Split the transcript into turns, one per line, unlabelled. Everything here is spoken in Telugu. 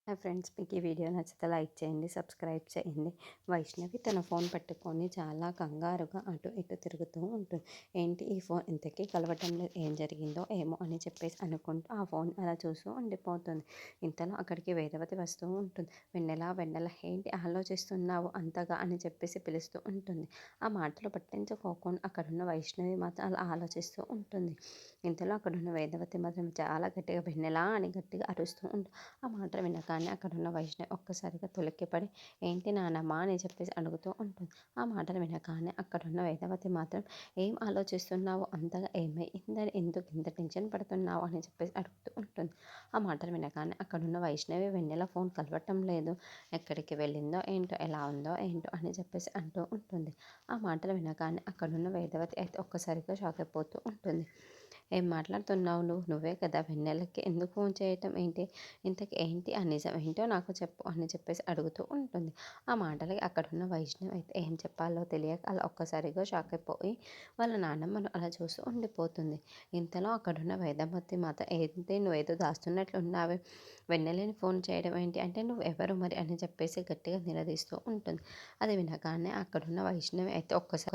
హాయ్ ఫ్రెండ్స్, మీకు ఈ వీడియో నచ్చితే లైక్ చేయండి, సబ్స్క్రైబ్ చేయండి. వైష్ణవి తన ఫోన్ పట్టుకొని చాలా కంగారుగా అటు ఇటు తిరుగుతూ ఉంటుంది. ఏంటి ఈ ఫోన్ ఇంతకీ కలవటం లేదు, ఏం జరిగిందో ఏమో అని చెప్పేసి అనుకుంటూ ఆ ఫోన్ అలా చూస్తూ ఉండిపోతుంది. ఇంతలో అక్కడికి వేదవతి వస్తూ ఉంటుంది. వెన్నెల వెన్నెల ఏంటి ఆలోచిస్తున్నావు అంతగా అని చెప్పేసి పిలుస్తూ ఉంటుంది. ఆ మాటలు పట్టించుకోకుండా అక్కడున్న వైష్ణవి మాత్రం అలా ఆలోచిస్తూ ఉంటుంది. ఇంతలో అక్కడున్న వేదవతి మాత్రం చాలా గట్టిగా వెన్నెల అని గట్టిగా అరుస్తూ ఉంటుంది. ఆ మాటలు వినగానే అక్కడున్న వైష్ణవి ఒక్కసారిగా తొలిక్కిపడి ఏంటి నానమ్మ అని చెప్పేసి అడుగుతూ ఉంటుంది. ఆ మాటలు వినగానే అక్కడున్న వేదవతి మాత్రం ఏం ఆలోచిస్తున్నావు అంతగా, ఏమైందని, ఎందుకు ఇంత టెన్షన్ పడుతున్నావు అని చెప్పేసి అడుగుతూ ఉంటుంది. ఆ మాటలు వినగానే అక్కడున్న వైష్ణవి వెన్నెల ఫోన్ కలవటం లేదు, ఎక్కడికి వెళ్ళిందో ఏంటో, ఎలా ఉందో ఏంటో అని చెప్పేసి అంటూ ఉంటుంది. ఆ మాటలు వినగానే అక్కడున్న వేదవతి అయితే ఒక్కసారిగా షాక్ అయిపోతూ ఉంటుంది. ఏం మాట్లాడుతున్నావు నువ్వే కదా వెన్నెలకి ఎందుకు ఫోన్ చేయటం ఏంటి, ఇంతకీ ఏంటి ఆ నిజం ఏంటో నాకు చెప్పు అని చెప్పేసి అడుగుతూ ఉంటుంది. ఆ మాటలకి అక్కడున్న వైష్ణవి అయితే ఏం చెప్పాలో తెలియక అలా ఒక్కసారిగా షాక్ అయిపోయి వాళ్ళ నాన్నమ్మను అలా చూస్తూ ఉండిపోతుంది. ఇంతలో అక్కడున్న వేదవతి మాత ఏంటి నువ్వేదో దాస్తున్నట్లు ఉన్నావే, వెన్నెలని ఫోన్ చేయడం ఏంటి అంటే నువ్వు ఎవరు మరి అని చెప్పేసి గట్టిగా నిలదీస్తూ ఉంటుంది. అది వినగానే అక్కడున్న వైష్ణవి అయితే ఒక్కసారి